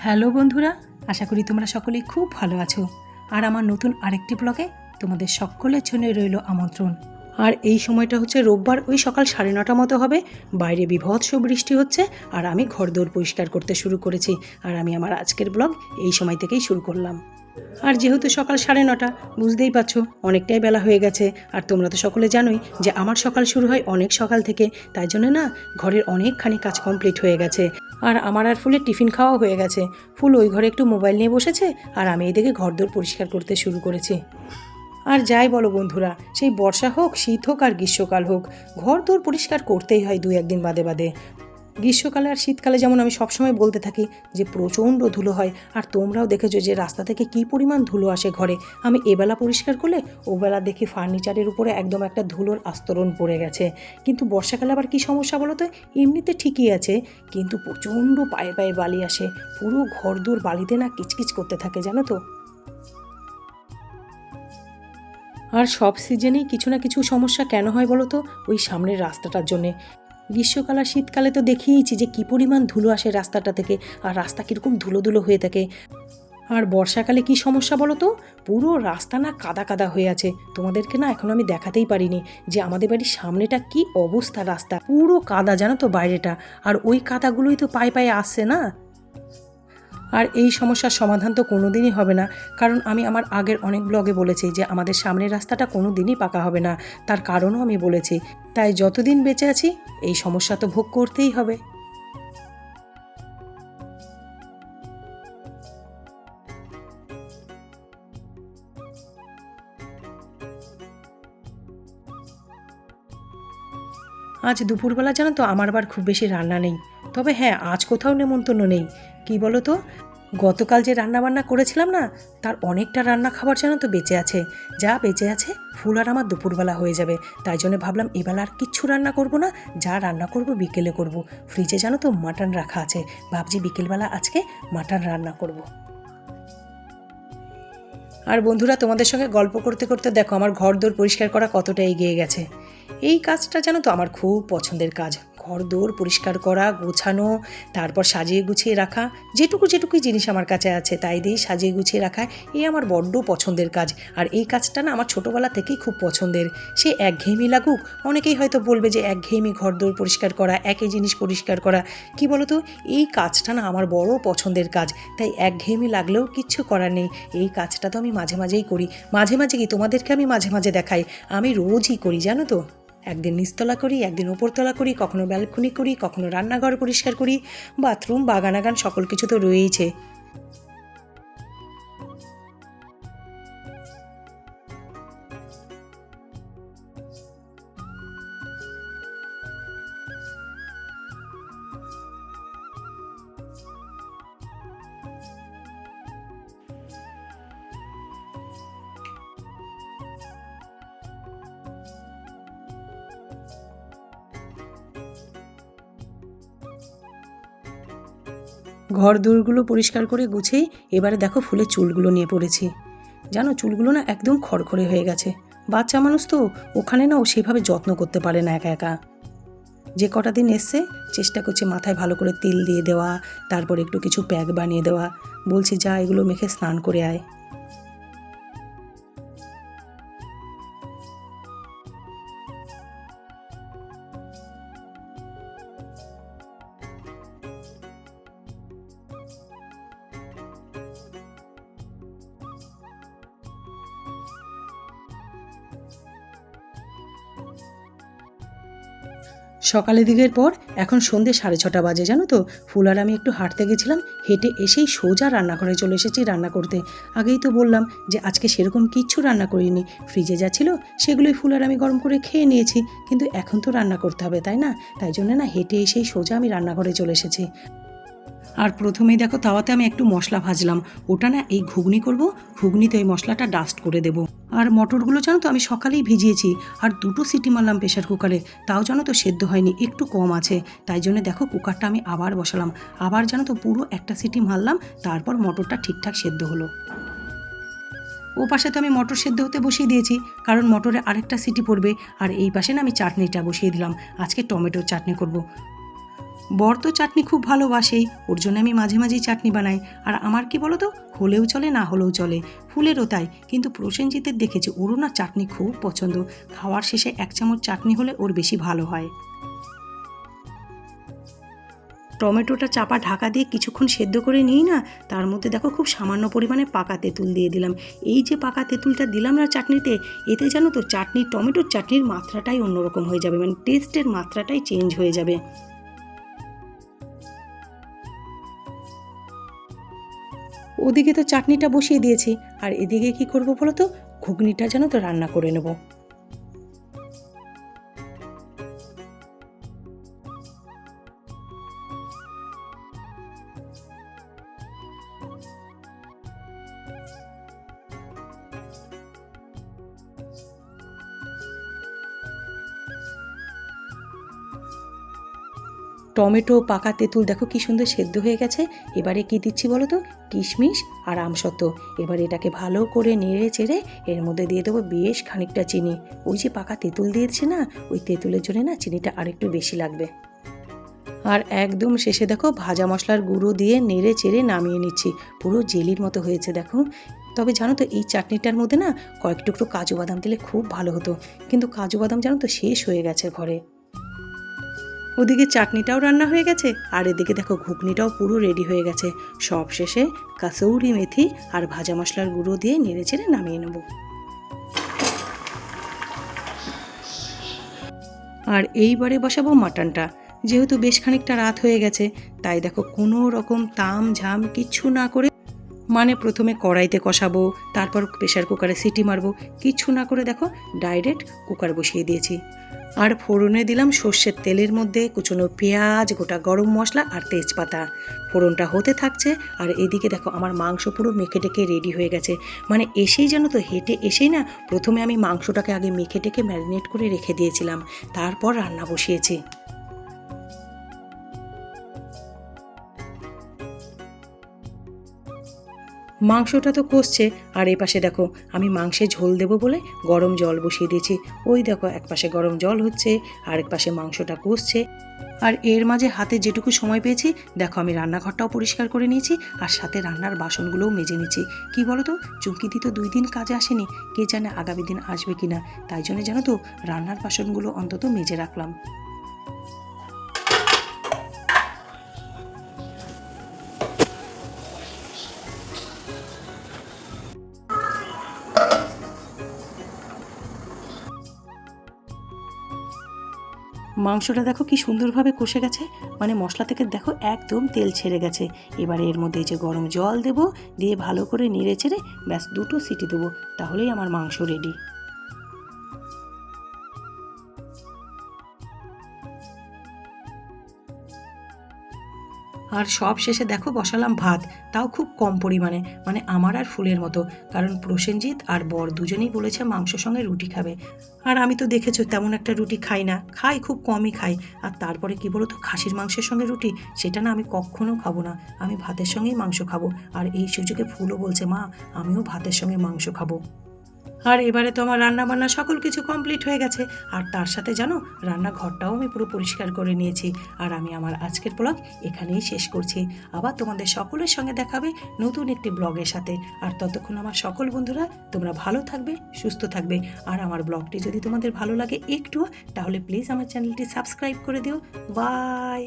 Hello বন্ধুরা, আশা করি তোমরা সকলেই খুব ভালো আছো। আর আমার নতুন আরেকটি ব্লগে তোমাদের সকলের জন্য রইল আমন্ত্রণ। আর এই সময়টা হচ্ছে রোববার, ওই সকাল 9:30 মতো হবে। বাইরে বীভৎস বৃষ্টি হচ্ছে আর আমি ঘরদোর পরিষ্কার করতে শুরু করেছি। আর আমি আমার আজকের ব্লগ এই সময় থেকেই শুরু করলাম। আর যেহেতু সকাল 9:30, বুঝতেই পারছো অনেকটাই বেলা হয়ে গেছে। আর তোমরা তো সকলে জানোই যে আমার সকাল শুরু হয় অনেক সকাল থেকে, তাই জন্য না ঘরের অনেকখানি কাজ কমপ্লিট হয়ে গেছে। আর আমার আর ফুলের টিফিন খাওয়াও হয়ে গেছে। ফুল ওই ঘরে একটু মোবাইল নিয়ে বসেছে আর আমি এদিকে ঘরদোর পরিষ্কার করতে শুরু করেছি। আর যাই বলো বন্ধুরা, সেই বর্ষা হোক, শীত হোক আর গ্রীষ্মকাল হোক, ঘরদোর পরিষ্কার করতেই হয় 2-1 দিন বাদে বাদে। গ্রীষ্মকালে আর শীতকালে যেমন আমি সবসময় বলতে থাকি যে প্রচণ্ড ধুলো হয়, আর তোমরাও দেখেছো যে রাস্তা থেকে কী পরিমাণ ধুলো আসে ঘরে। আমি এবেলা পরিষ্কার করলে ওবেলা দেখি ফার্নিচারের উপরে একদম একটা ধুলোর আস্তরণ পড়ে গেছে। কিন্তু বর্ষাকালে আবার কী সমস্যা বলো তো, এমনিতে ঠিকই আছে, কিন্তু প্রচণ্ড পায়ে পায়ে বালি আসে, পুরো ঘরদোর বালিতে না কিচকিচ করতে থাকে, জানো তো। আর সব সিজনেই কিছু না কিছু সমস্যা কেন হয় বলো তো, ওই সামনের রাস্তাটার জন্যে। গ্রীষ্মকাল আর শীতকালে তো দেখিয়েছি যে কী পরিমাণ ধুলো আসে রাস্তাটা থেকে, আর রাস্তা কীরকম ধুলো ধুলো হয়ে থাকে। আর বর্ষাকালে কি সমস্যা বলো তো, পুরো রাস্তা না কাদা কাদা হয়ে আছে। তোমাদেরকে না এখন আমি দেখাতেই পারিনি যে আমাদের বাড়ির সামনেটা কি অবস্থা, রাস্তা পুরো কাদা, জানো তো বাইরেটা। আর ওই কাদাগুলোই তো পায়ে পায়ে আসছে না। আর এই সমস্যার সমাধান তো কোনো দিনই হবে না, কারণ আমি আমার আগের অনেক ব্লগে বলেছি যে আমাদের সামনের রাস্তাটা কোনো দিনই পাকা হবে না। তার কারণও আমি বলেছি, তাই যতদিন বেঁচে আছি এই সমস্যা তো ভোগ করতেই হবে। আজ দুপুরবেলা জানো তো আমার আবার খুব বেশি রান্না নেই। তবে হ্যাঁ, আজ কোথাও নেমন্তন্ন নেই। কি বলো তো, গতকাল যে রান্নাবান্না করেছিলাম না, তার অনেকটা রান্না খাবার জানো তো বেঁচে আছে। যা বেঁচে আছে ফুল আর আমার দুপুরবেলা হয়ে যাবে। তাই জন্য ভাবলাম এবেলা আর কিচ্ছু রান্না করব না, যা রান্না করব বিকেলে করব। ফ্রিজে জানো তো মাটন রাখা আছে, ভাবছি বিকেলবেলা আজকে মাটন রান্না করব। আর বন্ধুরা, তোমাদের সঙ্গে গল্প করতে করতে দেখো আমার ঘরদোর পরিষ্কার করা কতটা এগিয়ে গেছে। এই কাজটা জানো তো আমার খুব পছন্দের কাজ। ঘরদোর পরিষ্কার করা, গোছানো, তারপর সাজিয়ে গুছিয়ে রাখা। যেটুকু জিনিস আমার কাছে আছে তাই দিয়েই সাজিয়ে গুছিয়ে রাখা, এই আমার বড্ড পছন্দের কাজ। আর এই কাজটা না আমার ছোটোবেলা থেকেই খুব পছন্দের। সে একঘেয়েমি লাগুক, অনেকেই হয়তো বলবে যে একঘেয়েমি ঘরদোর পরিষ্কার করা, একই জিনিস পরিষ্কার করা। কি বলো তো, এই কাজটা না আমার বড় পছন্দের কাজ। তাই একঘেয়েমি লাগলেও কিচ্ছু করার নেই, এই কাজটা তো আমি মাঝে মাঝেই করি। মাঝে মাঝে কি, তোমাদেরকে আমি মাঝে মাঝে দেখাই, আমি রোজই করি জানো তো। একদিন নিচতলা করি, একদিন ওপরতলা করি, কখনো ব্যালকনি করি, কখনো রান্নাঘর পরিষ্কার করি, বাথরুম, বাগানাগান সকল কিছু তো রয়েইছে। ঘর দোরগুলো পরিষ্কার করে গুছেই এবারে দেখো ফুলের চুলগুলো নিয়ে পড়েছি। জানো, চুলগুলো না একদম খড়খড়ে হয়ে গেছে। বাচ্চা মানুষ তো, ওখানে না ও সেভাবে যত্ন করতে পারে না একা একা। যে কটা দিন এসছে চেষ্টা করছি মাথায় ভালো করে তেল দিয়ে দেওয়া, তারপর একটু কিছু প্যাক বানিয়ে দেওয়া। বলছি যা এগুলো মেখে স্নান করে আয়। সকালে দিকের পর এখন সন্ধ্যে 6:30 বাজে, জানো তো। ফুল আর আমি একটু হাঁটতে গেছিলাম, হেঁটে এসেই সোজা রান্নাঘরে চলে এসেছি রান্না করতে। আগেই তো বললাম যে আজকে সেরকম কিচ্ছু রান্না করিনি, ফ্রিজে যা ছিল সেগুলোই ফুল আর আমি গরম করে খেয়ে নিয়েছি। কিন্তু এখন তো রান্না করতে হবে, তাই না? তাই জন্য না হেঁটে এসেই সোজা আমি রান্নাঘরে চলে এসেছি। আর প্রথমেই দেখো তাওয়াতে আমি একটু মশলা ভাজলাম। ওটা না এই ঘুগনি করব, ঘুগনিতে ওই মশলাটা ডাস্ট করে দেব। আর মটরগুলো জানো তো আমি সকালেই ভিজিয়েছি, আর 2টো সিটি মারলাম প্রেশার কুকারে, তাও জানো তো সেদ্ধ হয়নি, একটু কম আছে। তাই জন্য দেখো কুকারটা আমি আবার বসালাম, আবার জানো তো পুরো একটা সিটি মারলাম, তারপর মটরটা ঠিকঠাক সেদ্ধ হলো। ও পাশে তো আমি মটর সেদ্ধ হতে বসিয়ে দিয়েছি, কারণ মটরে আরেকটা সিটি পড়বে। আর এই পাশে না আমি চাটনিটা বসিয়ে দিলাম, আজকে টমেটোর চাটনি করব। বর তো চাটনি খুব ভালোবাসেই, ওর জন্য আমি মাঝে মাঝেই চাটনি বানাই। আর আমার কি বলো তো, হলেও চলে না হলেও চলে, ফুলেরও তাই। কিন্তু প্রসেনজিতের দেখেছি ওরও না চাটনি খুব পছন্দ, খাওয়ার শেষে 1 চামচ চাটনি হলে ওর বেশি ভালো হয়। টমেটোটা চাপা ঢাকা দিয়ে কিছুক্ষণ সেদ্ধ করে নিই না, তার মধ্যে দেখো খুব সামান্য পরিমাণে পাকা তেঁতুল দিয়ে দিলাম। এই যে পাকা তেঁতুলটা দিলাম না চাটনিতে, এতে জানো তো চাটনির, টমেটোর চাটনির মাত্রাটাই অন্যরকম হয়ে যাবে, মানে টেস্টের মাত্রাটাই চেঞ্জ হয়ে যাবে। ওদিকে তো চাটনিটা বসিয়ে দিয়েছি, আর এদিকে কি করব বলো তো, ঘুগনিটা যেন তো রান্না করে নেব। টমেটো, পাকা তেঁতুল দেখো কি সুন্দর সেদ্ধ হয়ে গেছে। এবারে কি দিচ্ছি বলো তো, কিশমিশ আর আমসত্ত্ব। এবার এটাকে ভালো করে নেড়ে চেড়ে এর মধ্যে দিয়ে দেবো বেশ খানিকটা চিনি। ওই যে পাকা তেঁতুল দিয়েছে না, ওই তেঁতুলের জন্য না চিনিটা আরেকটু বেশি লাগবে। আর একদম শেষে দেখো ভাজা মশলার গুঁড়ো দিয়ে নেড়ে চেড়ে নামিয়ে নিচ্ছি। পুরো জেলির মতো হয়েছে দেখো। তবে জানো তো এই চাটনিটার মধ্যে না কয়েক টুকরো কাজু বাদাম দিলে খুব ভালো হতো, কিন্তু কাজু বাদাম জানো তো শেষ হয়ে গেছে ঘরে। ওদিকে চাটনিটাও রান্না হয়ে গেছে, আর এদিকে দেখো ঘুগনিটাও পুরো রেডি হয়ে গেছে। সব শেষে কাসৌরি মেথি আর ভাজা মশলার গুঁড়ো দিয়ে নেড়ে চেড়ে নামিয়ে নেব। আর এইবারে বসাবো মাটনটা। যেহেতু বেশ খানিকটা রাত হয়ে গেছে, তাই দেখো কোনো রকম তাম ঝাম কিচ্ছু না করে, মানে প্রথমে কড়াইতে কষাবো, তারপর প্রেশার কুকারে সিটি মারবো, কিচ্ছু না করে দেখো ডাইরেক্ট কুকার বসিয়ে দিয়েছি। আর ফোড়নে দিলাম সর্ষের তেলের মধ্যে কুচনো পেঁয়াজ, গোটা গরম মশলা আর তেজপাতা। ফোড়নটা হতে থাকছে, আর এদিকে দেখো আমার মাংস পুরো মেখে টেকে রেডি হয়ে গেছে। মানে এসেই জানো তো, হেঁটে এসেই না প্রথমে আমি মাংসটাকে আগে মেখে টেকে ম্যারিনেট করে রেখে দিয়েছিলাম, তারপর রান্না বসিয়েছি। মাংসটা তো কষছে, আর এই পাশে দেখো আমি মাংসে ঝোল দেবো বলে গরম জল বসিয়ে দিয়েছি। ওই দেখো এক পাশে গরম জল হচ্ছে, আর এক পাশে মাংসটা কষছে। আর এর মাঝে হাতে যেটুকু সময় পেয়েছি দেখো আমি রান্নাঘরটাও পরিষ্কার করে নিয়েছি, আর সাথে রান্নার বাসনগুলোও মেজে নিচ্ছি। কি বলো তো, চুমকিদি তো 2 দিন কাজে আসেনি, কে জানে আগামী দিন আসবে কিনা, তাই জন্য জানো তো রান্নার বাসনগুলো অন্তত মেজে রাখলাম। মাংসটা দেখো কি সুন্দরভাবে কষে গেছে, মানে মশলা থেকে দেখো একদম তেল ছেড়ে গেছে। এবারে এর মধ্যে যে গরম জল দেবো, দিয়ে ভালো করে নেড়ে চেড়ে ব্যাস 2টো সিটি দেবো, তাহলেই আমার মাংস রেডি। আর সব শেষে দেখো বসালাম ভাত, তাও খুব কম পরিমাণে, মানে আমার আর ফুলের মতো। কারণ প্রসেনজিৎ আর বর দুজনেই বলেছে মাংসর সঙ্গে রুটি খাবে। আর আমি তো দেখেছো তেমন একটা রুটি খাই না, খাই খুব কমই খাই। আর তারপরে কি বলো তো, খাসির মাংসের সঙ্গে রুটি, সেটা না আমি কখনো খাবো না, আমি ভাতের সঙ্গেই মাংস খাবো। আর এই সুযোগে ফুলও বলছে মা আমিও ভাতের সঙ্গে মাংস খাবো। আর এবারে তো আমার রান্না বান্না সকল কিছু কমপ্লিট হয়ে গেছে, আর তার সাথে জানো রান্নাঘরটাও আমি পুরো পরিষ্কার করে নিয়েছি। আর আমি আমার আজকের ব্লগ এখানেই শেষ করছি। আবার তোমাদের সকলের সঙ্গে দেখাবে নতুন একটি ব্লগের সাথে। আর ততক্ষণ আমার সকল বন্ধুরা তোমরা ভালো থাকবে, সুস্থ থাকবে। আর আমার ব্লগটি যদি তোমাদের ভালো লাগে একটু, তাহলে প্লিজ আমার চ্যানেলটি সাবস্ক্রাইব করে দিও। বাই।